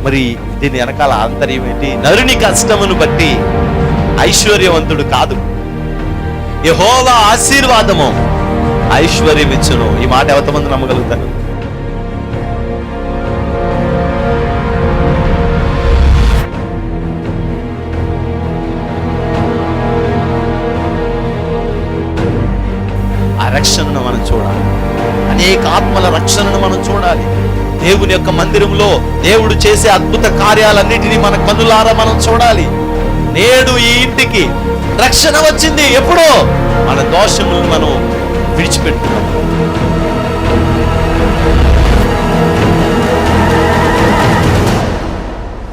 మరి దీని వెనకాల ఆంతర్యం ఏంటి? నరుని కష్టమును బట్టి ఐశ్వర్యవంతుడు కాదు, యెహోవా ఆశీర్వాదము ఐశ్వర్యం ఇచ్చును. ఈ మాట ఎంతమంది నమ్మగలుగుతారు? ఆ రక్షణను మనం చూడాలి, అనేక ఆత్మల రక్షణను మనం చూడాలి. దేవుని యొక్క మందిరంలో దేవుడు చేసే అద్భుత కార్యాలన్నిటినీ మన కన్నులారా మనం చూడాలి. నేడు ఈ ఇంటికి రక్షణ వచ్చింది. ఎప్పుడో మన దోషములను మనం విడిచిపెట్టుకున్నాం.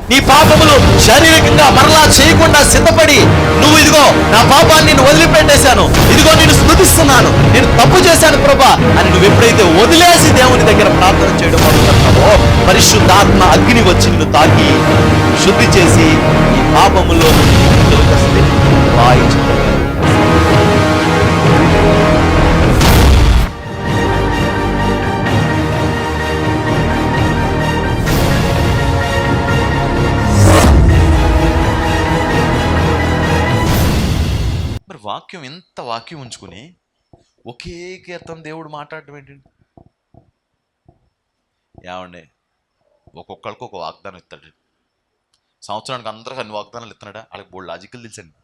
నీ పాపములు శారీరకంగా మరలా చేయకుండా సిద్ధపడి, నువ్వు ఇదిగో నా పాపాన్ని నేను వదిలిపెట్టేశాను, ఇదిగో నేను స్తుతిస్తున్నాను, నేను తప్పు చేశాను ప్రభా అని నువ్వు ఎప్పుడైతే వదిలేసి దేవుని దగ్గర ప్రార్థన చేయడం మొదలుపెడతావో, పరిశుద్ధాత్మ అగ్ని వచ్చి నిన్ను తాకి శుద్ధి చేసి ఈ పాపములో వాక్యం, ఎంత వాక్యం ఉంచుకుని ఒకే కీర్తన దేవుడు మాట్లాడటం ఏంటండి? ఏమండి, ఒక్కొక్కరికి ఒక వాగ్దానం ఇస్తాడు. సంవత్సరానికి అందరికి అన్ని వాగ్దానాలు ఇస్తున్నాడా? వాళ్ళకి బోల్డ్ లాజికల్ తెలుసండి.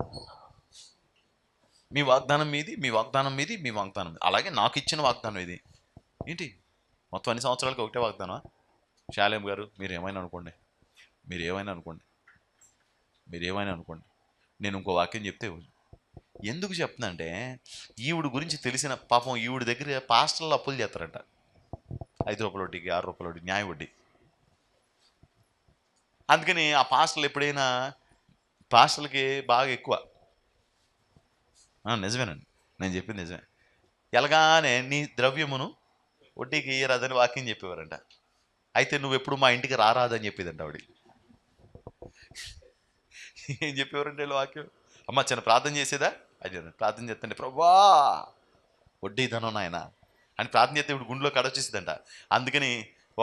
మీ వాగ్దానం మీది, మీ వాగ్దానం మీది, మీ వాగ్దానం మీది. అలాగే నాకు ఇచ్చిన వాగ్దానం ఇది ఏంటి? మొత్తం అన్ని సంవత్సరాలకి ఒకటే వాగ్దానమా? శాలేం గారు మీరు ఏమైనా అనుకోండి, మీరు ఏమైనా అనుకోండి, మీరు ఏమైనా అనుకోండి, నేను ఇంకో వాక్యం చెప్తే ఎందుకు చెప్తుందంటే, ఈవిడ గురించి తెలిసిన పాపం ఈవిడ దగ్గర పాస్టర్లు అప్పులు చేస్తారంట. 5 రూపాయల వడ్డీకి, 6 రూపాయల వడ్డీ, న్యాయ వడ్డీ. అందుకని ఆ పాస్టర్లు ఎప్పుడైనా, పాస్టర్లకి బాగా ఎక్కువ. నిజమేనండి, నేను చెప్పింది నిజమే. ఎలాగానే నీ ద్రవ్యమును వడ్డీకి ఇయ్యరాదని వాక్యం చెప్పేవారంట. అయితే నువ్వు ఎప్పుడు మా ఇంటికి రారాదని చెప్పేదంట ఆవిడ. ఏం చెప్పేవారంటే వాక్యం? అమ్మ చిన్న ప్రార్థన చేసేదా? అది ప్రార్థన చేస్తుంటే, ప్రభువా వడ్డీ ధనం నాయన అని ప్రార్థన చేస్తే ఇప్పుడు గుండెలో కడొచ్చేసిందంట. అందుకని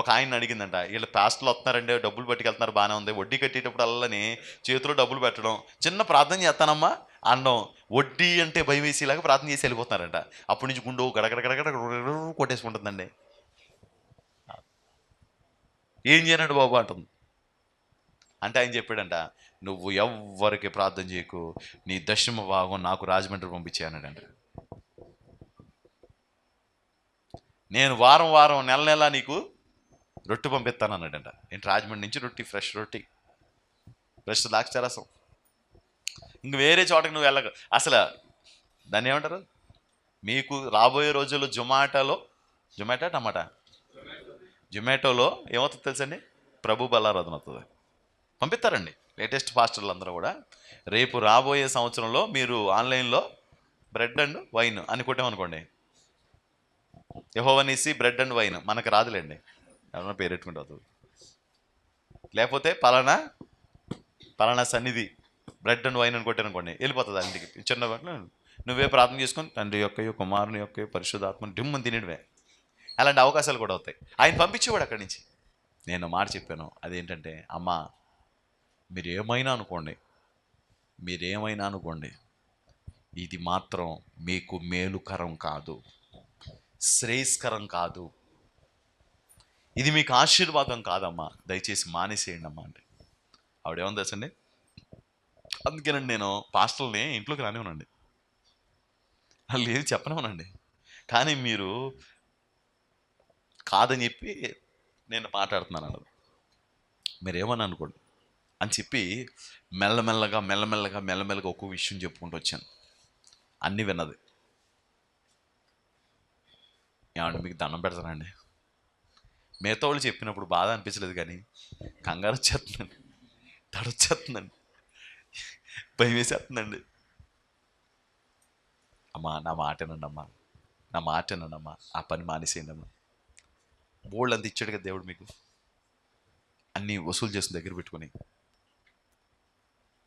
ఒక ఆయన అడిగిందంట, వీళ్ళ పాస్టర్లు వస్తున్నారంటే డబ్బులు పట్టుకెళ్తున్నారు, బాగానే ఉంది, వడ్డీ కట్టేటప్పుడు అల్లనే చేతిలో డబ్బులు పెట్టడం, చిన్న ప్రార్థన చేస్తానమ్మా అనడం, వడ్డీ అంటే భయం వేసేలాగా ప్రార్థన చేసి వెళ్ళిపోతున్నారంట. అప్పటి నుంచి గుండె గడగడగడగడ కొట్టేసుకుంటుందండి. ఏం చేయనండి బాబు అంటుంది. అంటే ఆయన చెప్పాడంట, నువ్వు ఎవ్వరికి ప్రార్థన చేయకు, నీ దశమ భాగం నాకు రాజమండ్రి పంపించానండి. నేను వారం వారం నెల నెల నీకు రొట్టె పంపిస్తాను అన్నాడంట. ఏంటి? రాజమండ్రి నుంచి రొట్టి, ఫ్రెష్ రొట్టి, ఫ్రెష్ ద్రాక్షరసం. ఇంక వేరే చోటకి నువ్వు వెళ్ళక. అసలు దాన్ని ఏమంటారు? మీకు రాబోయే రోజుల్లో జొమాటోలో ఏమవుతుంది తెలుసండి? ప్రభు బల్లారాధన అవుతుంది. పంపిస్తారండి లేటెస్ట్ పాస్టర్లు అందరూ కూడా. రేపు రాబోయే సంవత్సరంలో మీరు ఆన్లైన్లో బ్రెడ్ అండ్ వైన్ అని కొట్టామనుకోండి, యెహోవా నీసి బ్రెడ్ అండ్ వైన్, మనకు రాదులేండి, ఎవరైనా పేరెట్టుకుంటూ అవుతుంది. లేకపోతే పలానా సన్నిధి బ్రెడ్ అండ్ వైన్ అని కొట్టారనుకోండి, వెళ్ళిపోతుంది ఇంటికి. చిన్న వాటిలో నువ్వే ప్రార్థన చేసుకొని తండ్రి యొక్కయో కుమారుని యొక్క పరిశుద్ధాత్మని డిమ్మని తినేటివే. అలాంటి అవకాశాలు కూడా అవుతాయి. ఆయన పంపించేవాడు అక్కడి నుంచి. నేను మాట చెప్పాను, అదేంటంటే, అమ్మా మీరేమైనా అనుకోండి, ఇది మాత్రం మీకు మేలుకరం కాదు, శ్రేయస్కరం కాదు, ఇది మీకు ఆశీర్వాదం కాదమ్మా, దయచేసి మానేసేయండి అమ్మా అంటే. ఆవిడేమని తెలుసండి? అందుకేనండి నేను పాస్టర్ని ఇంట్లోకి రానివ్వనండి, వాళ్ళు ఏది చెప్పనివ్వనండి. కానీ మీరు కాదని చెప్పి నేను మాట్లాడుతున్నాను అన్నది, మీరేమని అనుకోండి అని చెప్పి మెల్లమెల్లగా ఒక్కో విషయం చెప్పుకుంటూ వచ్చాను. అన్నీ విన్నది. ఏమంటే మీకు దండం పెడతానండి, మిగతా వాళ్ళు చెప్పినప్పుడు బాధ అనిపించలేదు, కానీ కంగారు వచ్చేస్తుందండి, తడొచ్చేస్తుందండి, భయం వేసేస్తుందండి. అమ్మా నా మాట వినండి అమ్మా, ఆ పని మానేసేయండి అమ్మా. బోల్డ్ అంత ఇచ్చాడు కదా దేవుడు మీకు, అన్నీ వసూలు చేసిన దగ్గర పెట్టుకొని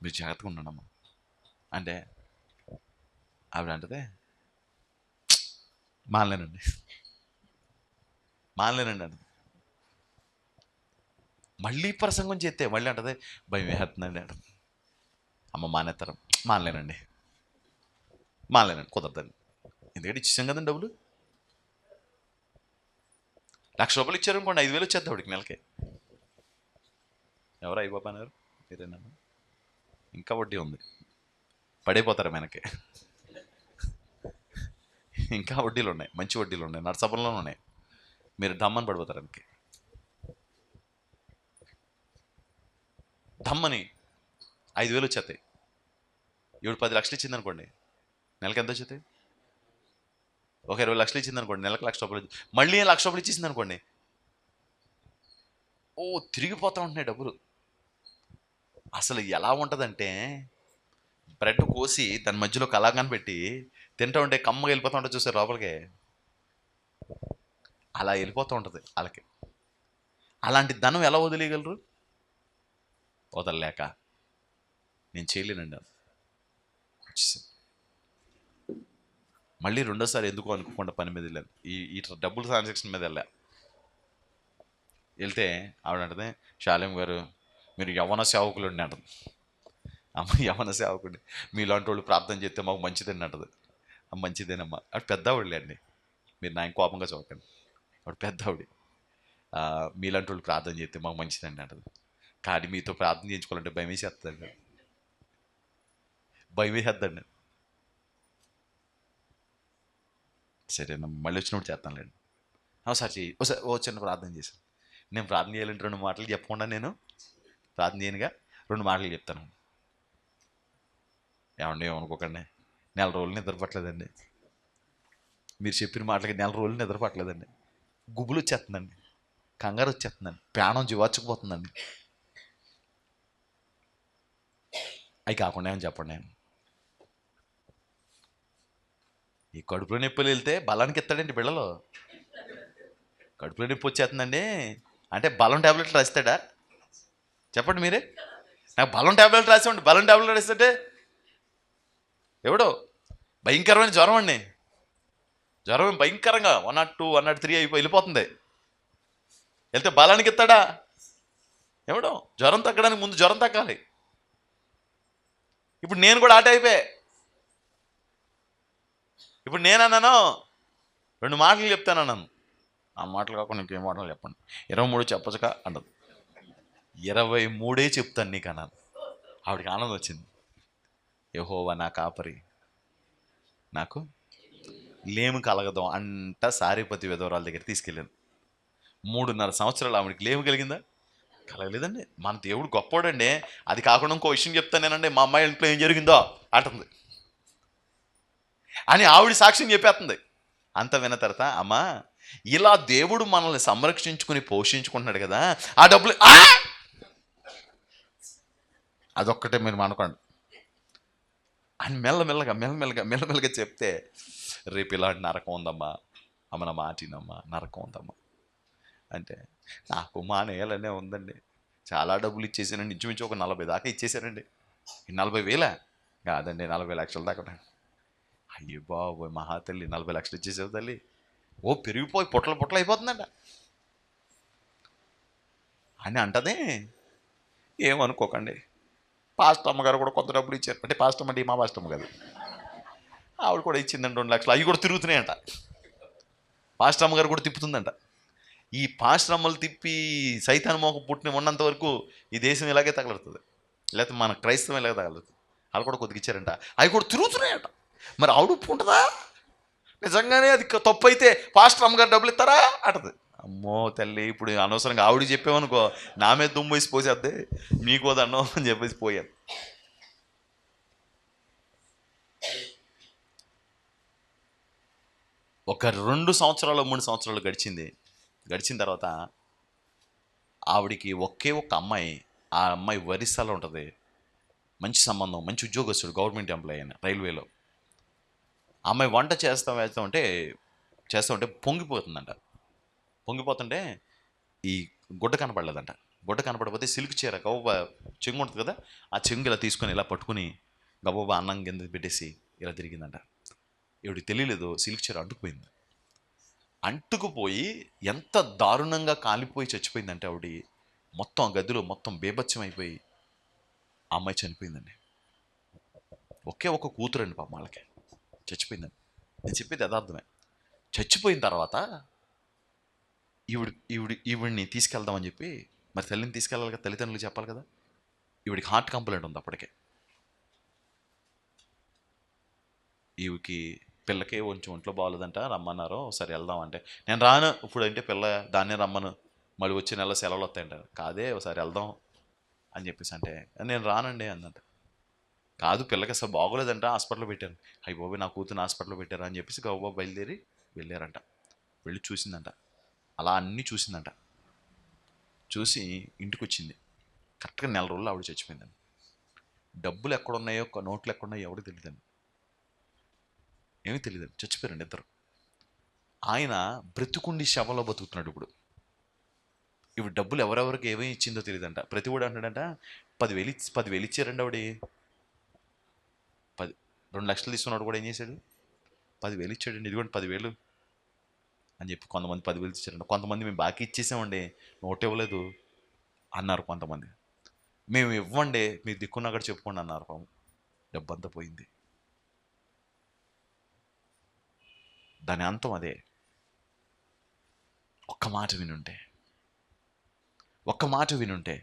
మీరు జాగ్రత్తగా ఉన్నాడమ్మా అంటే, ఆవిడ అంటదే, మానలేనండి అంటే. మళ్ళీ ప్రసంగం చేస్తే మళ్ళీ అంటది భయం వేస్తుందండి అంటది. అమ్మ మానేస్తారం, మానలేనండి కుదరదండి. ఎందుకంటే ఇచ్చేసాం కదండి డబ్బులు. ₹1,00,000 ఇచ్చారనుకోండి, 5,000 వచ్చేద్దాం ఆవిడికి నెలకి. ఎవరు అయ్యబాబా అన్నారు? మీరేనా? ఇంకా వడ్డీ ఉంది, పడైపోతారు వెనక్కి. ఇంకా వడ్డీలు ఉన్నాయి, మంచి వడ్డీలు ఉన్నాయి, నర్సాపురంలోనే ఉన్నాయి. మీరు దమ్మని పడిపోతారు వెనక్కి. దమ్మని 5,000 వచ్చేస్తాయి. ఇప్పుడు 10 లక్షలు ఇచ్చింది అనుకోండి, నెలకి ఎంత వచ్చేస్తాయి? ఒక 20 లక్షలు ఇచ్చింది అనుకోండి, నెలకు ₹1,00,000. మళ్ళీ ₹1,00,000 ఇచ్చేసింది అనుకోండి, ఓ తిరిగిపోతూ ఉంటున్నాయి డబ్బులు. అసలు ఎలా ఉంటుందంటే, బ్రెడ్ కోసి దాని మధ్యలో కలాగాని పెట్టి తింటూ ఉంటే కమ్మగా వెళ్ళిపోతూ ఉంటుంది చూసారు లోపలికి, అలా వెళ్ళిపోతూ ఉంటుంది వాళ్ళకి. అలాంటి ధనం ఎలా వదిలేయగలరు? వదలలేక నేను చేయలేనండి వచ్చేసాను. మళ్ళీ రెండోసారి ఎందుకు అనుకోకుండా పని మీద వెళ్ళాను, ఈ డబ్బులు ట్రాన్సాక్షన్ మీద వెళ్తే ఆవిడ అంటది, శాలేం గారు మీరు యవ్వన సేవకులు అండి అంటది. అమ్మ యవ్వన సేవకుడి, మీలాంటి వాళ్ళు ప్రార్థన చేస్తే మాకు మంచిదండి అంటది. మంచిదేనమ్మా. అటు పెద్దవాళ్ళే అండి, మీరు నా కోపంగా చూడకండి, అప్పుడు పెద్దవాడి. మీలాంటి వాళ్ళు ప్రార్థన చేస్తే మాకు మంచిదండి అంటది. కానీ మీతో ప్రార్థన చేయించుకోవాలంటే భయం వేసేస్తుందండి, భయం వేసేద్దండి. సరేనా, మళ్ళీ వచ్చినప్పుడు చేస్తానులేండి. ఒకసారి చెయ్యి, ఒకసారి ఓ చిన్న ప్రార్థన చేశాను. నేను ప్రార్థన చేయాలంటే 2 మాటలు చెప్పకుండా నేను ప్రార్థన చేయనుగా, 2 మాటలు చెప్తాను. ఏమండి ఏమనుకోకండి, 4 రోజులు నిద్రపట్టలేదండి. మీరు చెప్పిన మాటలకి 4 రోజులు నిద్రపట్టలేదండి. గుబులు వచ్చేస్తుందండి, కంగారు వచ్చేస్తుందండి, ప్రాణం జీవార్చుకుపోతుందండి. అవి కాకుండా ఏమని చెప్పండి. ఈ కడుపులో నొప్పులు వెళ్తే బలానికి ఎత్తాడండి బిళ్ళలో. కడుపులో నొప్పి వచ్చేస్తుందండి అంటే బలం ట్యాబ్లెట్లు రాస్తాడా? చెప్పండి మీరే. నాకు బలం ట్యాబ్లెట్ రాసేవండి, బలం ట్యాబ్లెట్ రాస్తుంటే ఎవడో భయంకరమైన జ్వరం అండి, జ్వరం భయంకరంగా 102, 103 వెళ్ళిపోతుంది. వెళ్తే బలానికి ఎత్తాడా? ఎవడో జ్వరం తగ్గడానికి ముందు జ్వరం తగ్గాలి. ఇప్పుడు నేను కూడా ఆట అయిపోయా. ఇప్పుడు నేనన్నాను 2 మాటలు చెప్తానన్నాను. ఆ మాటలు కాకుండా ఇంకేం మాటలు చెప్పండి. 23 చెప్పచ్చుగా అంటది. 23 చెప్తాను నీకు అన్నాను. ఆవిడకి ఆనందం వచ్చింది. యెహోవా నా కాపరి, నాకు లేము కలగదాం అంట సారీపతి విధవరాల దగ్గర తీసుకెళ్ళాను. 3.5 సంవత్సరాలు ఆవిడకి లేము కలిగిందా? కలగలేదండి. మన దేవుడు గొప్పోడండి. అది కాకుండా ఇంకో విషయం చెప్తాను నేనండి, మా అమ్మాయి ఇంట్లో ఏం జరిగిందో అంటుంది అని ఆవిడ సాక్ష్యం చెప్పేస్తుంది. అంత విన్న తర్వాత, అమ్మా ఇలా దేవుడు మనల్ని సంరక్షించుకుని పోషించుకుంటున్నాడు కదా, ఆ డబ్బులు అదొక్కటే మీరు అనుకోండి అని మెల్లమెల్లగా చెప్తే, రేపు ఇలాంటి నరకం ఉందమ్మా, అమ్మ నా మాటినమ్మా, నరకం ఉందమ్మా అంటే, నాకు మానేయాలనే ఉందండి. చాలా డబ్బులు ఇచ్చేసానండి, ఇంచుమించు ఒక 40 దాకా ఇచ్చేసానండి. 40,000 కాదండి, 40 లక్షల దాకా. అయ్యో బాబోయ్ మహాతల్లి, 40 లక్షలు ఇచ్చేసావు తల్లి. ఓ పెరిగిపోయి పొట్ల అయిపోతుందంట అని అంటది. ఏమనుకోకండి, పాస్టర్ అమ్మగారు కూడా కొంత డబ్బులు ఇచ్చారు. అంటే పాస్టర్ అంటే మా పాస్టర్ అమ్మ కాదు, ఆవిడ కూడా ఇచ్చిందండి 2 లక్షలు. అవి కూడా తిరుగుతున్నాయంట. పాస్టర్ అమ్మగారు కూడా తిప్పుతుందంట. ఈ పాస్టర్ అమ్మలు తిప్పి సైతాన్ మోక పుట్టిన ఉన్నంత వరకు ఈ దేశం ఇలాగే తగలుతుంది, లేకపోతే మన క్రైస్తవం ఇలాగే తగలుతుంది. వాళ్ళు కూడా కొద్దిగా ఇచ్చారంట, అవి కూడా తిరుగుతున్నాయంట. మరి ఆవిడ ఉప్పు ఉంటుందా? నిజంగానే అది తప్పు అయితే పాస్టర్ అమ్మగారు డబ్బులు ఇస్తారా అంటది. అమ్మో తల్లి, ఇప్పుడు అనవసరంగా ఆవిడ చెప్పామనుకో, నా మీద దుమ్ము వేసి పోసేద్ది, మీకు దండం అని చెప్పేసి పోయాను. ఒక 2 సంవత్సరాలు 3 సంవత్సరాలు గడిచిన తర్వాత ఆవిడికి ఒకే ఒక అమ్మాయి, ఆ అమ్మాయి ఒరిస్సాలో ఉంటుంది, మంచి సంబంధం, మంచి ఉద్యోగస్తుడు, గవర్నమెంట్ ఎంప్లాయీ అయిన రైల్వేలో. అమ్మాయి వంట చేస్తూ ఉంటే పొంగిపోతుంటే ఈ గుడ్డ కనపడలేదంట. గుడ్డ కనపడకపోతే సిల్క్ చీర గబబా చెంగు ఉంటుంది కదా, ఆ చెంగు ఇలా తీసుకొని ఇలా పట్టుకుని గబబా అన్నం కింద పెట్టేసి ఇలా తిరిగిందంట. ఎవడికి తెలియలేదు, సిల్క్ చీర అంటుకుపోయి ఎంత దారుణంగా కాలిపోయి చచ్చిపోయిందంటే ఆవిడ మొత్తం ఆ గదిలో మొత్తం బీభత్సం అయిపోయి ఆ అమ్మాయి చనిపోయిందండి. ఒకే ఒక కూతురండి పాపం వాళ్ళకి, చచ్చిపోయిందండి. నేను చెప్పేది యథార్థమే. చచ్చిపోయిన తర్వాత ఈవిడిని తీసుకెళ్దామని చెప్పి, మరి తల్లిని తీసుకెళ్ళాలి కదా, తల్లిదండ్రులు చెప్పాలి కదా. ఈవిడికి హార్ట్ కంప్లైంట్ ఉంది అప్పటికే. ఈవికి పిల్లకి కొంచెం ఒంట్లో బాగోలేదంట, రమ్మన్నారు, ఒకసారి వెళ్దాం అంటే, నేను రాను ఇప్పుడు అంటే, పిల్ల దాన్నే రమ్మను, మళ్ళీ వచ్చే నెల సెలవులు వస్తాయంటారు. కాదే ఒకసారి వెళ్దాం అని చెప్పేసి అంటే, నేను రానండి అందంట. కాదు పిల్లకి అసలు బాగోలేదంట, హాస్పిటల్లో పెట్టారు. అయ్యి బాబోయ్ నా కూతురు హాస్పిటల్లో పెట్టారు అని చెప్పేసి గబగబా బయలుదేరి వెళ్ళారంట. వెళ్ళి చూసిందంట, అలా అన్నీ చూసిందంట. చూసి ఇంటికి వచ్చింది. కరెక్ట్గా నెల రోజులు ఆవిడ చచ్చిపోయిందండి. డబ్బులు ఎక్కడున్నాయో, నోట్లు ఎక్కడున్నాయో ఎవరికి తెలియదండి, ఏమీ తెలియదండి. చచ్చిపోయారండి ఇద్దరు. ఆయన బ్రతుకుండి శవంలో బతుకుతున్నాడు ఇప్పుడు. ఇవి డబ్బులు ఎవరెవరికి ఏమేమి ఇచ్చిందో తెలియదంట. ప్రతి కూడా అంటాడంట, 10,000 ఇచ్చారండి ఆవిడ. 2 లక్షలు తీసుకున్నాడు కూడా ఏం చేశాడు, 10,000 ఇచ్చాడండి, ఇదిగోండి 10,000 అని చెప్పి. కొంతమంది 10,000 ఇచ్చారండి, కొంతమంది మేము బాకీ ఇచ్చేసామండి, నోట్ ఇవ్వలేదు అన్నారు కొంతమంది. మేము ఇవ్వండి, మీరు దిక్కున్నా కూడా చెప్పుకోండి అన్నారు. పాపం డబ్బంతా పోయింది. దాని అంతం అదే. ఒక్క మాట వినుంటే, ఒక్క మాట వినుంటే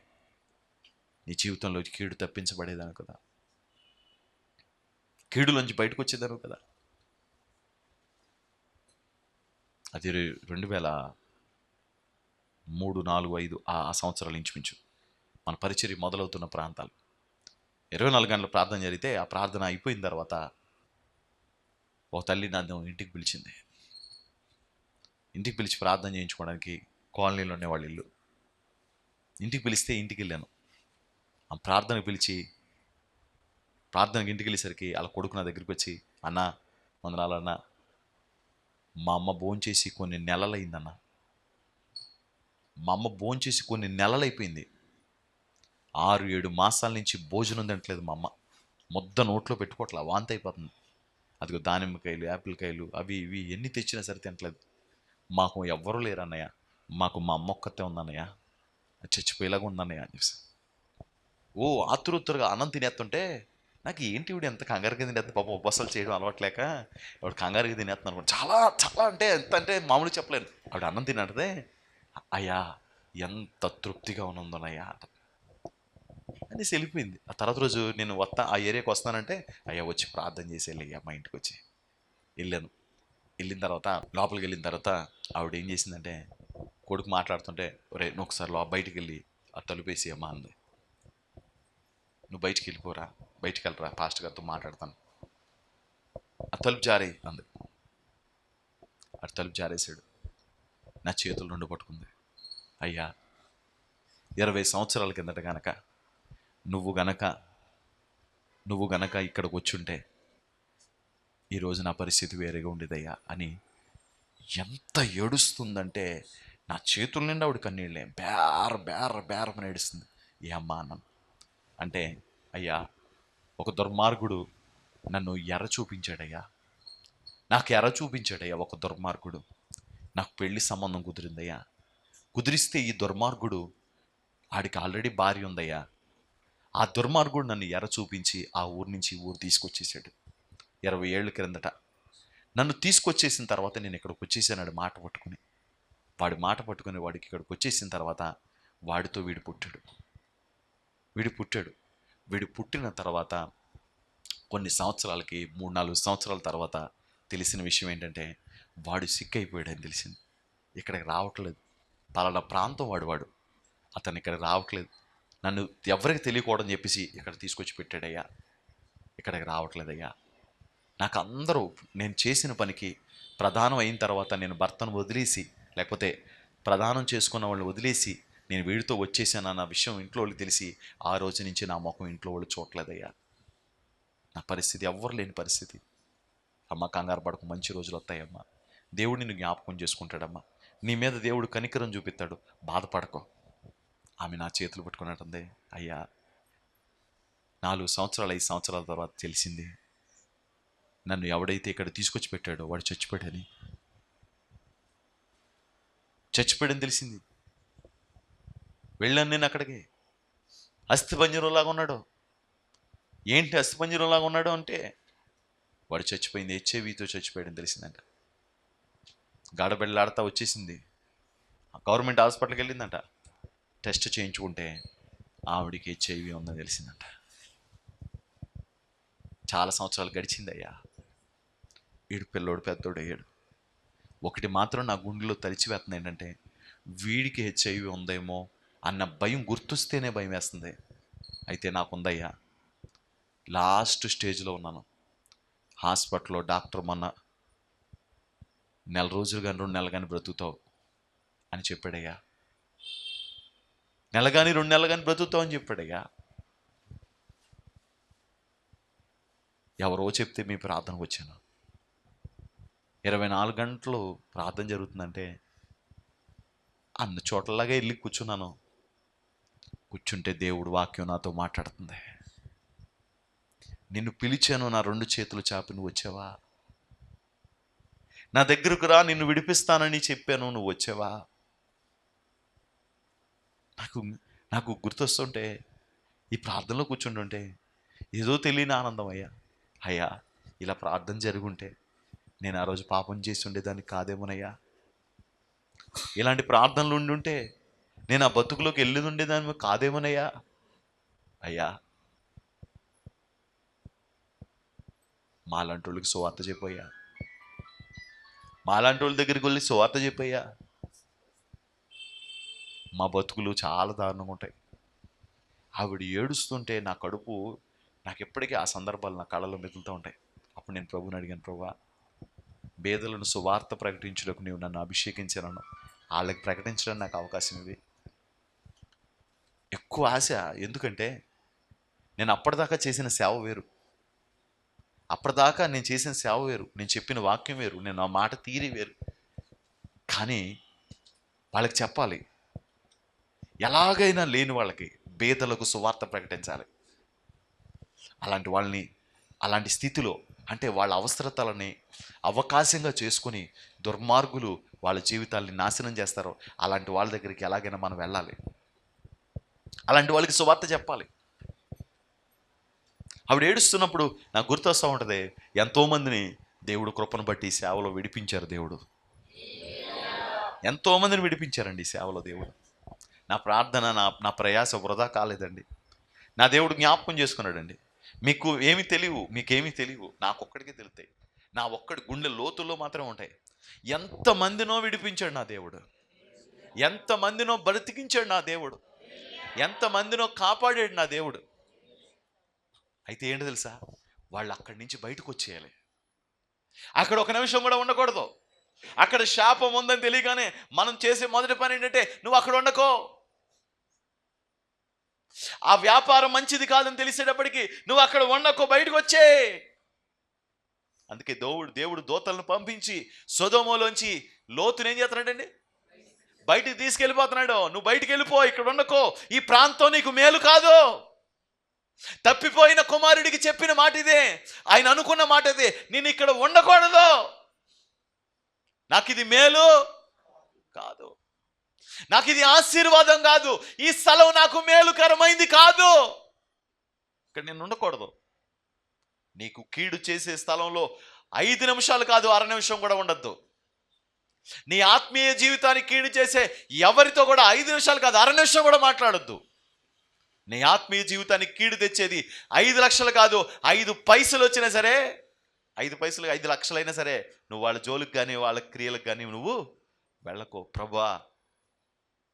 నీ జీవితంలో కీడు తప్పించబడేదాను కదా, కీడులోంచి బయటకు వచ్చేదాను కదా. అది 2003, 4, 5 ఆ సంవత్సరాలు ఇంచుమించు మన పరిచర్య మొదలవుతున్న ప్రాంతాలు. 24 గంటల ప్రార్థన జరిగితే, ఆ ప్రార్థన అయిపోయిన తర్వాత ఒక తల్లి నన్ను ఇంటికి పిలిచింది. ఇంటికి పిలిచి ప్రార్థన చేయించుకోవడానికి కాలనీలో ఉండే వాళ్ళ ఇల్లు. ఇంటికి పిలిస్తే ఇంటికి వెళ్ళాను. ఆ ప్రార్థనకు పిలిచి, ప్రార్థనకి ఇంటికి వెళ్ళేసరికి వాళ్ళ కొడుకు నా దగ్గరికి వచ్చి, అన్న వందనాలన్న, మా అమ్మ భోంచేసి కొన్ని నెలలైందన్న, మా అమ్మ భోంచేసి కొన్ని నెలలైపోయింది, 6-7 మాసాల నుంచి భోజనం తినట్లేదు మా అమ్మ, ముద్ద నోట్లో పెట్టుకోవట్లా, వాంతి అయిపోతుంది. అదిగో దానిమ్మకాయలు, యాపిల్ కాయలు, అవి ఇవి ఎన్ని తెచ్చినా సరే తినట్లేదు. మాకు ఎవ్వరూ లేరు అన్నయ్య, మాకు మా అమ్మ ఒక్కతే ఉందన్నయ్య, చచ్చిపోయేలాగా ఉందన్నయ్య అని చెప్పి. ఓ ఆతురుతురుగా అన్నం తినేస్తుంటే, నాకు ఏంటి ఇవిడు ఎంత కంగారుగా తినేస్తుంది, పాపం ఉపవాసాలు చేయడం అలవాట్లేక ఆవిడ కంగారుగా తినేస్తున్నాను అనుకోండి. చాలా చాలా అంటే ఎంత అంటే మామూలు చెప్పలేను. ఆవిడ అన్నం తినదే, అయ్యా ఎంత తృప్తిగా ఉన్నదన్నయ్యా అనేసి వెళ్ళిపోయింది. ఆ తర్వాత రోజు నేను ఆ ఏరియాకి వస్తానంటే, అయ్యా వచ్చి ప్రార్థన చేసి వెళ్ళయ్యా మా ఇంటికి వచ్చి. వెళ్ళాను. వెళ్ళిన తర్వాత లోపలికి వెళ్ళిన తర్వాత ఆవిడ ఏం చేసిందంటే, కొడుకు మాట్లాడుతుంటే, ఒరే నువ్వు ఒకసారి బయటికి వెళ్ళి ఆ తలుపేసి అమ్మా అంది. నువ్వు బయటికి వెళ్ళిపోరా, బయటికి వెళ్ళరా, పాస్టర్ గారితో మాట్లాడతాను. ఆ తలుపు జారే అంది. ఆ తలుపు జారేసాడు. నా చేతులు 2 పట్టుకుంది. అయ్యా 20 సంవత్సరాల కిందట గనక నువ్వు గనక ఇక్కడికి వచ్చుంటే ఈరోజు నా పరిస్థితి వేరేగా ఉండేదయ్యా అని ఎంత ఏడుస్తుందంటే, నా చేతుల నిండా ఆవిడ కన్నీళ్ళే, బేరమని ఏడుస్తుంది. ఏ అమ్మా అన్నాను అంటే, అయ్యా ఒక దుర్మార్గుడు నన్ను చూపించాడయ్యా, నాకు చూపించాడయ్యా ఒక దుర్మార్గుడు. నాకు పెళ్లి సంబంధం కుదిరిందయ్యా, కుదిరిస్తే ఈ దుర్మార్గుడు, ఆడికి ఆల్రెడీ భార్య ఉందయ్యా, ఆ దుర్మార్గుడు నన్ను చూపించి ఆ ఊరు నుంచి ఊరు తీసుకొచ్చేసాడు 20 ఏళ్ళ క్రిందట. నన్ను తీసుకొచ్చేసిన తర్వాత నేను ఇక్కడికి వచ్చేసాను మాట పట్టుకుని. వాడికి ఇక్కడికి వచ్చేసిన తర్వాత వాడితో వీడు పుట్టాడు. వీడు పుట్టిన తర్వాత కొన్ని సంవత్సరాలకి, 3-4 సంవత్సరాల తర్వాత తెలిసిన విషయం ఏంటంటే, వాడు సిక్ అయిపోయాడని తెలిసింది. ఇక్కడికి రావట్లేదు, పలానా ప్రాంతం వాడు అతను ఇక్కడికి రావట్లేదు, నన్ను ఎవరికి తెలియకూడదని చెప్పేసి ఇక్కడ తీసుకొచ్చి పెట్టాడయ్యా, ఇక్కడికి రావట్లేదయ్యా. నాకు అందరూ నేను చేసిన పనికి ప్రధానం అయిన తర్వాత, నేను భర్తను వదిలేసి, లేకపోతే ప్రదానం చేసుకున్న వాళ్ళని వదిలేసి నేను వీడితో వచ్చేసానన్న విషయం ఇంట్లో వాళ్ళకి తెలిసి, ఆ రోజు నుంచి నా ముఖం ఇంట్లో వాళ్ళు చూడలేదయ్యా. నా పరిస్థితి ఎవ్వరు లేని పరిస్థితి. అమ్మ కంగారు పడకు, మంచి రోజులు వస్తాయమ్మా, దేవుడు నిన్ను జ్ఞాపకం చేసుకుంటాడమ్మా, నీ మీద దేవుడు కనికరం చూపిస్తాడు, బాధపడకో. ఆమె నా చేతులు పట్టుకున్నట్టుంది. అయ్యా 4 సంవత్సరాలు 5 సంవత్సరాల తర్వాత తెలిసింది, నన్ను ఎవడైతే ఇక్కడ తీసుకొచ్చి పెట్టాడో వాడు చచ్చిపోయాడని తెలిసింది. వెళ్ళాను నేను అక్కడికి. అస్థిపంజరంలాగా ఉన్నాడు. ఏంటి అస్థిపంజరంలాగా ఉన్నాడు అంటే, వాడు చచ్చిపోయింది, హెచ్ఐవితో చచ్చిపోయాడని తెలిసిందంట. గాడబెళ్ళాడుతా వచ్చేసింది. గవర్నమెంట్ హాస్పిటల్కి వెళ్ళిందంట. టెస్ట్ చేయించుకుంటే ఆవిడికి హెచ్ఐవి ఉందని తెలిసిందంట. చాలా సంవత్సరాలు గడిచిందయ్యా. వీడు పిల్లోడు పెద్దోడు అయ్యాడు. ఒకటి మాత్రం నా గుండెలో తలిచివేస్తుంది ఏంటంటే, వీడికి హెచ్ఐవి ఉందేమో అన్న భయం గుర్తొస్తేనే భయం వేస్తుంది. అయితే నాకుందయ్యా. లాస్ట్ స్టేజ్లో ఉన్నాను. హాస్పిటల్లో డాక్టర్ మొన్న 4 రోజులు కానీ 2 నెలలు కానీ బ్రతుకుతావు అని చెప్పాడయ్యా. నెల కానీ 2 నెలలు కానీ బ్రతుకుతావు అని చెప్పాడయ్యా. ఎవరో చెప్తే మీ ప్రార్థనకు వచ్చాను. 24 గంటలు ప్రార్థన జరుగుతుందంటే అన్ని చోట్లలాగా వెళ్ళి కూర్చున్నాను. కూర్చుంటే దేవుడు వాక్యం నాతో మాట్లాడుతుంది. నిన్ను పిలిచాను, నా 2 చేతులు చాపి నువ్వు వచ్చావా? నా దగ్గరకు రా, నిన్ను విడిపిస్తానని చెప్పాను, నువ్వు వచ్చావా? నాకు గుర్తొస్తుంటే, ఈ ప్రార్థనలో కూర్చుంటుంటే ఏదో తెలియని ఆనందం. అయ్యా ఇలా ప్రార్థన జరుగుంటే నేను ఆ రోజు పాపం చేసి ఉండేదాన్ని కాదేమోనయ్యా. ఇలాంటి ప్రార్థనలు ఉండుంటే నేను ఆ బతుకులోకి వెళ్ళి ఉండేదాన్ని కాదేమోనయ్యా. అయ్యా, మాలాంటి వాళ్ళకి సువార్త చెప్పయ్యా. మాలాంటి వాళ్ళ దగ్గరికి వెళ్ళి సువార్త చెప్పయ్యా. మా బతుకులు చాలా దారుణంగా ఉంటాయి. ఆవిడ ఏడుస్తుంటే నా కడుపు, నాకు ఎప్పటికీ ఆ సందర్భాలు నా కళ్ళలో మెదులుతూ ఉంటాయి. అప్పుడు నేను ప్రభుని అడిగాను, ప్రభువా, పేదలను సువార్త ప్రకటించడానికి నీవు నన్ను అభిషేకించాను, వాళ్ళకి ప్రకటించడానికి నాకు అవకాశం ఇవి. ఎక్కువ ఆశ. ఎందుకంటే నేను అప్పటిదాకా చేసిన సేవ వేరు. అప్పటిదాకా నేను చేసిన సేవ వేరు, నేను చెప్పిన వాక్యం వేరు, నేను ఆ మాట తీరి వేరు. కానీ వాళ్ళకి చెప్పాలి, ఎలాగైనా లేని వాళ్ళకి, పేదలకు సువార్త ప్రకటించాలి. అలాంటి వాళ్ళని, అలాంటి స్థితిలో అంటే వాళ్ళ అవసరతలని అవకాశంగా చేసుకుని దుర్మార్గులు వాళ్ళ జీవితాల్ని నాశనం చేస్తారో అలాంటి వాళ్ళ దగ్గరికి ఎలాగైనా మనం వెళ్ళాలి. అలాంటి వాళ్ళకి సువార్త చెప్పాలి. ఆవిడ ఏడుస్తున్నప్పుడు నాకు గుర్తొస్తూ ఉంటుంది, ఎంతోమందిని దేవుడు కృపను బట్టి సేవలో విడిపించారు. దేవుడు ఎంతోమందిని విడిపించారండి సేవలో. దేవుడు నా ప్రార్థన, నా ప్రయాస వృధా కాలేదండి. నా దేవుడు జ్ఞాపకం చేసుకున్నాడండి. మీకు ఏమి తెలియవు, మీకేమీ తెలియవు, నాకొక్కడికే తెలుస్తాయి. నా ఒక్కడి గుండె లోతుల్లో మాత్రమే ఉంటాయి. ఎంతమందినో విడిపించాడు నా దేవుడు, ఎంతమందినో బ్రతికించాడు నా దేవుడు, ఎంతమందినో కాపాడాడు నా దేవుడు. అయితే ఏంటి తెలుసా, వాళ్ళు అక్కడి నుంచి బయటకు వచ్చేయాలి. అక్కడ ఒక నిమిషం కూడా ఉండకూడదు. అక్కడ శాపం ఉందని తెలియగానే మనం చేసే మొదటి పని ఏంటంటే, నువ్వు అక్కడ ఉండకో. ఆ వ్యాపారం మంచిది కాదని తెలిసేటప్పటికి నువ్వు అక్కడ ఉండకో, బయటకు వచ్చే. అందుకే దేవుడు దూతలను పంపించి సొదొమలోంచి లోతుని ఏం చేస్తున్నాడండి, బయటికి తీసుకెళ్ళిపోతున్నాడు. నువ్వు బయటికి వెళ్ళిపో, ఇక్కడ ఉండకో, ఈ ప్రాంతం నీకు మేలు కాదు. తప్పిపోయిన కుమారుడికి చెప్పిన మాట ఇదే, ఆయన అనుకున్న మాట ఇదే, నేను ఇక్కడ ఉండకూడదు, నాకు ఇది మేలు కాదు, నాకు ఇది ఆశీర్వాదం కాదు, ఈ స్థలం నాకు మేలుకరమైంది కాదు, ఇక్కడ నేను ఉండకూడదు. నీకు కీడు చేసే స్థలంలో 5 నిమిషాలు కాదు, 1/2 నిమిషం కూడా ఉండద్దు. నీ ఆత్మీయ జీవితానికి కీడు చేసే ఎవరితో కూడా 5 నిమిషాలు కాదు, 1/2 నిమిషం కూడా మాట్లాడొద్దు. నీ ఆత్మీయ జీవితానికి కీడు తెచ్చేది 5 లక్షలు కాదు, 5 పైసలు వచ్చినా సరే, 5 పైసలు 5 లక్షలైనా సరే, నువ్వు వాళ్ళ జోలికి కానీ వాళ్ళ క్రియలకు కానీ నువ్వు వెళ్ళకో. ప్రభువా,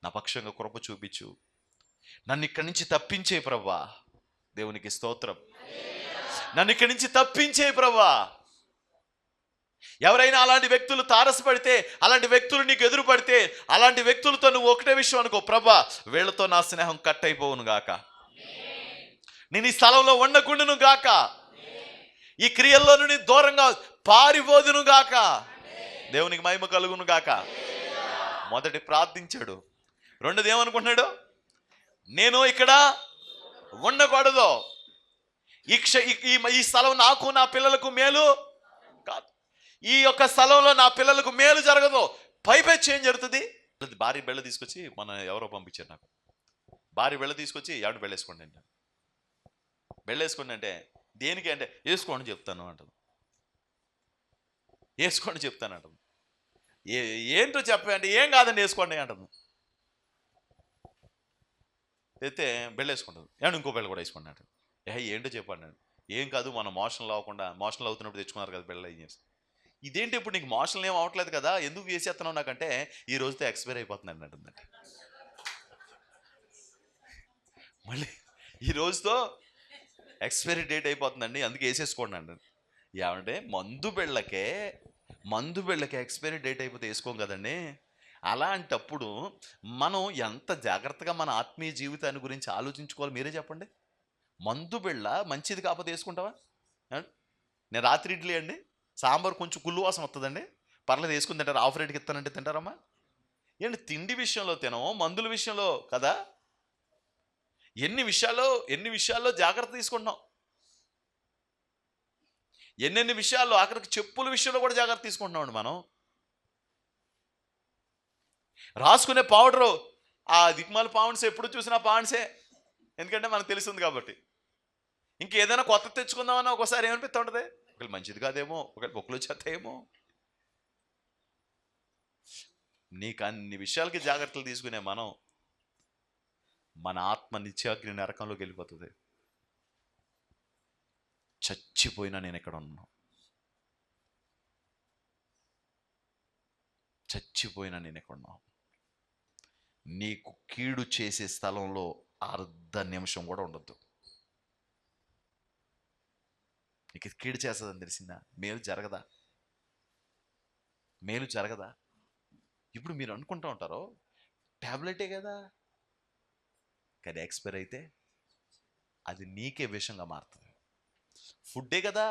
నా పక్షంగా కృప చూపించు, నన్ను ఇక్కడి నుంచి తప్పించే ప్రభువా. దేవునికి స్తోత్రం. నన్ను ఇక్కడి నుంచి తప్పించే ప్రభువా. ఎవరైనా అలాంటి వ్యక్తులు తారసపడితే, అలాంటి వ్యక్తులు నీకు ఎదురు పడితే, అలాంటి వ్యక్తులతో నువ్వు ఒకటే విషయం అనుకో, ప్రభువా, వీళ్ళతో నా స్నేహం కట్ అయిపోవును గాక, నేను ఈ స్థలంలో ఉండకుండాను గాక, ఈ క్రియల్లో నుండి దూరంగా పారిపోదును గాక, దేవునికి మహిమ కలుగును గాక. మొదటి ప్రార్థించాడు. రెండోది ఏమనుకుంటున్నాడు, నేను ఇక్కడ ఉండకూడదు, ఈ స్థలం నాకు నా పిల్లలకు మేలు కాదు, ఈ యొక్క స్థలంలో నా పిల్లలకు మేలు జరగదు. పైపెచ్చి ఏం జరుగుతుంది, భారీ బెళ్ళ తీసుకొచ్చి మన ఎవరో పంపించారు నాకు, భార్య బిళ్ళ తీసుకొచ్చి ఎవడు బెళ్ళేసుకోండి అంటే, బెళ్ళేసుకోండి అంటే దేనికి అంటే వేసుకోండి చెప్తాను అంటుంది. వేసుకోండి చెప్తాను అంటుంది. ఏంటో చెప్పండి, ఏం కాదండి వేసుకోండి అంటుంది. అయితే బెళ్ళేసుకుంటుంది. ఏమన్నా ఇంకో బెళ్ళ కూడా వేసుకోండి అంటుంది. ఏంటో చెప్పండి అండి. ఏం కాదు, మనం మోషన్లు అవ్వకుండా, మోషన్లు అవుతున్నప్పుడు తెచ్చుకున్నారు కదా బెళ్ళ, ఏం చేసి ఇదేంటి ఇప్పుడు నీకు మోషన్లు ఏం అవ్వట్లేదు కదా, ఎందుకు వేసేస్తున్నావు నాకంటే ఈ రోజుతో ఎక్స్పైర్ అయిపోతుందండి అంటుందండి. మళ్ళీ ఈ రోజుతో ఎక్స్పైరీ డేట్ అయిపోతుందండి, అందుకే వేసేసుకోండి అండి. ఏమంటే మందు బిళ్ళకే ఎక్స్పైరీ డేట్ అయిపోతే వేసుకోం కదండి. అలాంటప్పుడు మనం ఎంత జాగ్రత్తగా మన ఆత్మీయ జీవితాన్ని గురించి ఆలోచించుకోవాలి, మీరే చెప్పండి. మందు బిళ్ళ మంచిది కాకపోతే వేసుకుంటావా? నేను రాత్రి ఇడ్లీ అండి, సాంబార్ కొంచెం కుళ్ళు వాసన వస్తుందండి, పర్లేదు వేసుకుని తింటారు, ఆఫ్ రేట్కి ఇస్తానంటే తింటారమ్మా? ఏంటి తిండి విషయంలో తినము, మందుల విషయంలో కదా. ఎన్ని విషయాల్లో జాగ్రత్త తీసుకుంటున్నాం, ఎన్నెన్ని విషయాల్లో, ఆఖరికి చెప్పుల విషయంలో కూడా జాగ్రత్త తీసుకుంటున్నామండి మనం. రాసుకునే పౌడరు, ఆ దిక్మాల పాండ్స్, ఎప్పుడు చూసినా పాండ్సే, ఎందుకంటే మనకు తెలుస్తుంది కాబట్టి. ఇంకేదైనా కొత్త తెచ్చుకుందామన్నా ఒకసారి ఏమనిపిస్తూ ఉంటుంది, ఒకవేళ మంచిది కాదేమో, ఒకవేళ బొక్కలు వచ్చేస్తాయేమో. నీకు అన్ని విషయాలకి జాగ్రత్తలు తీసుకునే మనం, మన ఆత్మ నిత్యాగ్ని నరకంలోకి వెళ్ళిపోతుంది. చచ్చిపోయినా నేను ఎక్కడ ఉన్నాను, చచ్చిపోయినా నేను ఎక్కడున్నాను. నీకు కీడు చేసే స్థలంలో అర్ధ నిమిషం కూడా ఉండద్దు. నీకు కీడు చేస్తుందని తెలిసిందా, మేలు జరగదా? ఇప్పుడు మీరు అనుకుంటూ ఉంటారు, ట్యాబ్లెటే కదా, కానీ ఎక్స్పైర్ అయితే అది నీకే విషంగా మారుతుంది. ఫుడ్డే కదా,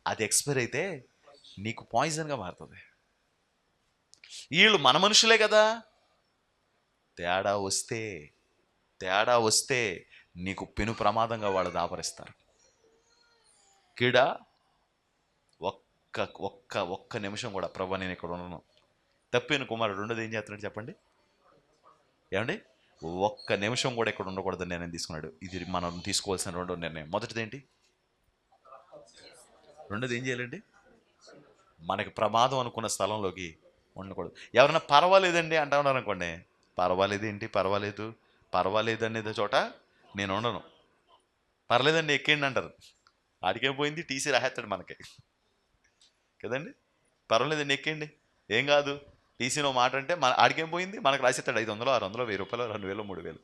అది ఎక్స్పైర్ అయితే నీకు పాయిజన్గా మారుతుంది. వీళ్ళు మన మనుషులే కదా, తేడా వస్తే నీకు పెను ప్రమాదంగా వాళ్ళు దాపరిస్తారు. కీడ ఒక్క నిమిషం కూడా, ప్రభు నేను ఇక్కడ ఉన్నాను, తప్పిన కుమారుడు రెండోది ఏం చేస్తున్నాడు చెప్పండి, ఏమండి? ఒక్క నిమిషం కూడా ఇక్కడ ఉండకూడదని నిర్ణయం తీసుకున్నాడు. ఇది మనం తీసుకోవాల్సిన రెండో నిర్ణయం. మొదటిది ఏంటి? రెండోది ఏం చేయాలండి? మనకి ప్రమాదం అనుకున్న స్థలంలోకి ఉండకూడదు. ఎవరైనా పర్వాలేదండి అంటా ఉన్నారు అనుకోండి, పర్వాలేదు అనేది చోట నేను ఉండను. పర్లేదండి ఎక్కేయండి అంటారు, ఆడికేం పోయింది, టీసీ రాహేస్తాడు మనకి కదండి. పర్వాలేదండి ఎక్కేయండి, ఏం కాదు, టీసీలో మాట అంటే మన ఆడికేం పోయింది, మనకు రాసేస్తాడు 500, 600, 1000 రూపాయలు, 2000, 3000.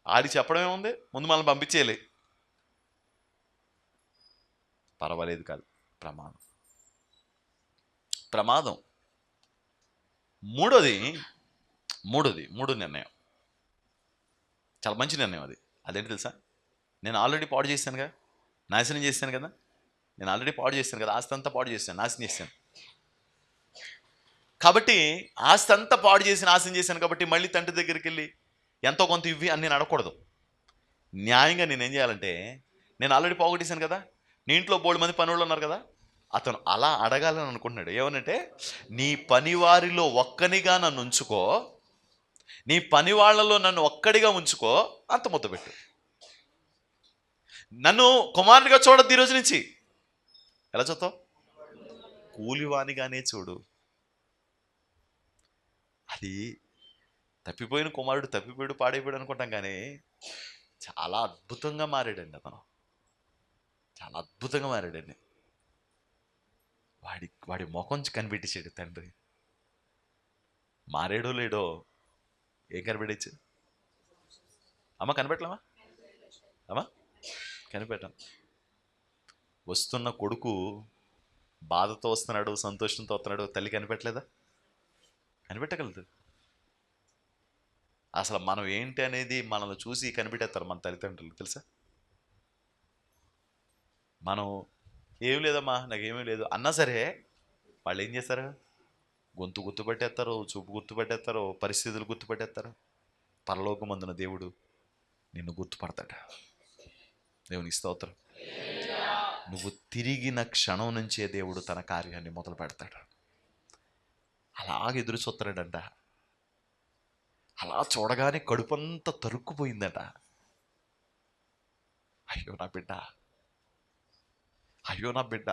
ఆడి చెప్పడం ఏముంది, ముందు మనల్ని పంపించేయాలి. పర్వాలేదు కాదు, ప్రమాదం. మూడో నిర్ణయం చాలా మంచి నిర్ణయం. అదేంటి తెలుసా? నేను ఆల్రెడీ పాడు చేశానుగా, నాశనం చేశాను కదా, ఆస్తి అంతా పాడు చేశాను, నాశనం చేశాను. కాబట్టి ఆస్తి అంతా పాడు చేసి నాశనం చేశాను కాబట్టి మళ్ళీ తండ్రి దగ్గరికి వెళ్ళి ఎంతో కొంత ఇవ్వి అని నేను అడగకూడదు. న్యాయంగా నేనేం చేయాలంటే, నేను ఆల్రెడీ పోగొట్టేశాను కదా, నీ ఇంట్లో 3 మంది పనులు ఉన్నారు కదా, అతను అలా అడగాలని అనుకుంటున్నాడు. ఏమనంటే, నీ పనివారిలో ఒక్కనిగా నన్ను ఉంచుకో, నీ పని వాళ్ళలో నన్ను ఒక్కడిగా ఉంచుకో, అంత ముద్ద పెట్టు, నన్ను కుమారునిగా చూడద్దు ఈ రోజు నుంచి. ఎలా చూస్తావు? కూలివానిగానే చూడు. అది తప్పిపోయిన కుమారుడు తప్పిపోయాడు, పాడైపోయాడు అనుకుంటాం, కానీ చాలా అద్భుతంగా మారాడండి అతను, చాలా అద్భుతంగా మారాడండి. వాడి ముఖం కనిపెట్టేసాడు తండ్రి. మారాడో లేడో ఏం కనిపెట్టచ్చు? అమ్మ కనిపెట్టలేమా? కనిపెట్టాం. వస్తున్న కొడుకు బాధతో వస్తున్నాడు, సంతోషంతో వస్తున్నాడు, తల్లి కనిపెట్టలేదా? కనిపెట్టగలదు. అసలు మనం ఏంటి అనేది మనల్ని చూసి కనిపెట్టేస్తారు మన తల్లిదండ్రులు, తెలుసా? మనం ఏం లేదమ్మా, నాకేమీ లేదు అన్నా సరే వాళ్ళు ఏం చేస్తారు? గొంతు గుర్తుపెట్టేస్తారు, చూపు గుర్తుపెట్టేస్తారు, పరిస్థితులు గుర్తుపెట్టేస్తారు. పరలోకమందున దేవుడు నిన్ను గుర్తుపడతాడు. దేవునికి స్తోత్రం. నువ్వు తిరిగిన క్షణం నుంచే దేవుడు తన కార్యాన్ని మొదలు పెడతాడు. అలాగే ఎదురు చూస్తాడంట. అలా చూడగానే కడుపంతా తరుక్కుపోయిందట. అయ్యో నా బిడ్డ, అయ్యో నా బిడ్డ,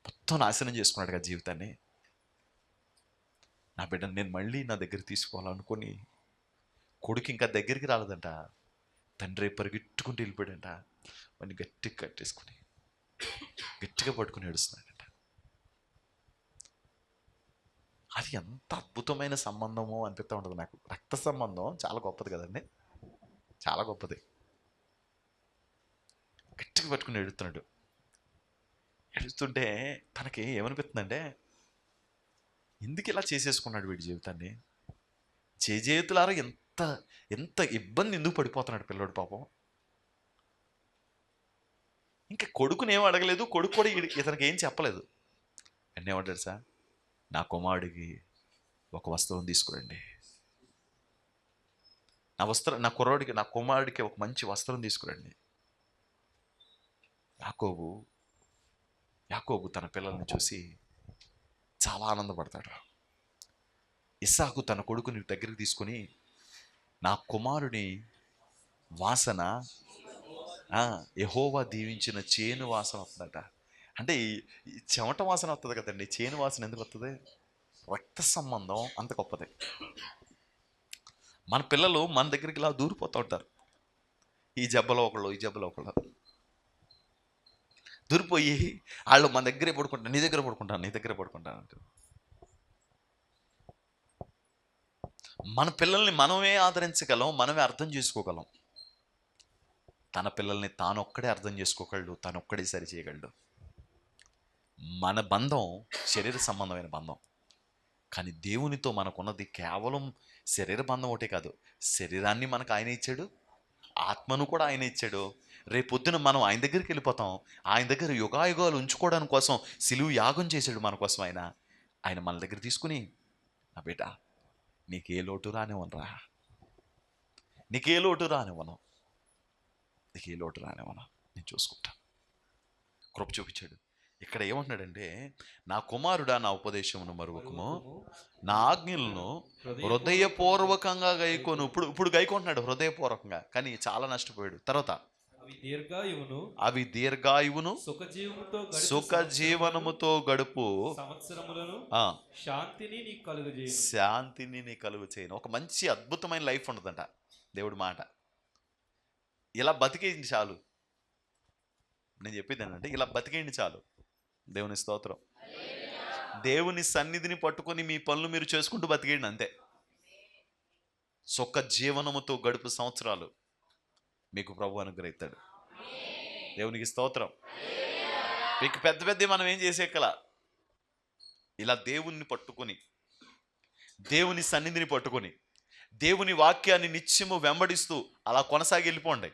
మొత్తం నాశనం చేసుకున్నాడు కదా జీవితాన్ని. నా బిడ్డను నేను మళ్ళీ నా దగ్గర తీసుకోవాలనుకొని కొడుకు ఇంకా దగ్గరికి రాలేదంట. తండ్రి పరిగెట్టుకుంటూ వెళ్ళిపోయాడంట. వాడిని గట్టిగా కట్టేసుకుని గట్టిగా పట్టుకుని ఏడుస్తున్నాడంట. అది ఎంత అద్భుతమైన సంబంధమో అనిపిస్తూ ఉంటుంది నాకు. రక్త సంబంధం చాలా గొప్పది కదండి, చాలా గొప్పది. గట్టిగా పట్టుకుని ఏడుస్తున్నాడు. ఏడుస్తుంటే తనకి ఏమనిపిస్తుందంటే, ఎందుకు ఇలా చేసేసుకున్నాడు వీడి జీవితాన్ని? చేతులారా ఎంత ఎంత ఇబ్బంది ఎందుకు పడిపోతున్నాడు పిల్లడు పాపం. ఇంకా కొడుకుని ఏం అడగలేదు, కొడుకు కూడా ఇతనికి ఏం చెప్పలేదు. అన్నీ ఏమంటాడు సార్, నా కుమారుడికి ఒక వస్త్రం తీసుకురండి, నా కుమారుడికి ఒక మంచి వస్త్రం తీసుకురండి. యాకోబు తన పిల్లల్ని చూసి చాలా ఆనందపడతాడు. ఇస్సాకు తన కొడుకుని దగ్గరికి తీసుకొని, నా కుమారుని వాసన యెహోవా దీవించిన చేను వాసన వస్తుందట. అంటే ఈ చెమట వాసన వస్తుంది కదండి, చేను వాసన ఎందుకు వస్తుంది? రక్త సంబంధం అంత గొప్పది. మన పిల్లలు మన దగ్గరికి ఇలా దూరిపోతూ ఉంటారు. ఈ జబ్బలో ఒకళ్ళు దూరిపోయి వాళ్ళు మన దగ్గరే పడుకుంటారు, నీ దగ్గర పడుకుంటాను అంటారు. మన పిల్లల్ని మనమే ఆదరించగలం, మనమే అర్థం చేసుకోగలం. తన పిల్లల్ని తానొక్కడే అర్థం చేసుకోగలడు, తానొక్కడే సరి చేయగలడు. మన బంధం శరీర సంబంధమైన బంధం, కానీ దేవునితో మనకున్నది కేవలం శరీర బంధం ఒకటే కాదు. శరీరాన్ని మనకు ఆయన ఇచ్చాడు, ఆత్మను కూడా ఆయన ఇచ్చాడు. రేపొద్దున మనం ఆయన దగ్గరికి వెళ్ళిపోతాం. ఆయన దగ్గర యుగాయుగాలు ఉంచుకోవడానికి కోసం సిలువు యాగం చేశాడు మన కోసం. ఆయన మన దగ్గర తీసుకుని, నా బిడ్డ నీకే లోటు రానివ్వను, నేను చూసుకుంటా. కృప చూపించాడు. ఇక్కడ ఏమంటున్నాడంటే, నా కుమారుడా నా ఉపదేశమును మరువకము, నా ఆజ్ఞలను హృదయపూర్వకంగా గైకోను. ఇప్పుడు గైకుంటున్నాడు హృదయపూర్వకంగా, కానీ చాలా నష్టపోయాడు. తర్వాత అవి దీర్ఘాయువును సుఖ జీవనముతో గడుపు శాంతిని నీ కలుగు చేయను. ఒక మంచి అద్భుతమైన లైఫ్ ఉండదంట. దేవుడి మాట ఇలా బతికేయండి చాలు. నేను చెప్పేది ఏంటంటే, ఇలా బతికేయండి చాలు. దేవుని స్తోత్రం. దేవుని సన్నిధిని పట్టుకొని మీ పనులు మీరు చేసుకుంటూ బతికేయండి అంతే. సుఖ జీవనముతో గడుపు సంవత్సరాలు మీకు ప్రభు అనుగ్రహిస్తాడు. దేవునికి స్తోత్రం. మీకు పెద్ద మనం ఏం చేసేకలా, ఇలా దేవుని పట్టుకొని, దేవుని సన్నిధిని పట్టుకొని, దేవుని వాక్యాన్ని నిత్యము వెంబడిస్తూ అలా కొనసాగి వెళ్ళిపోండి.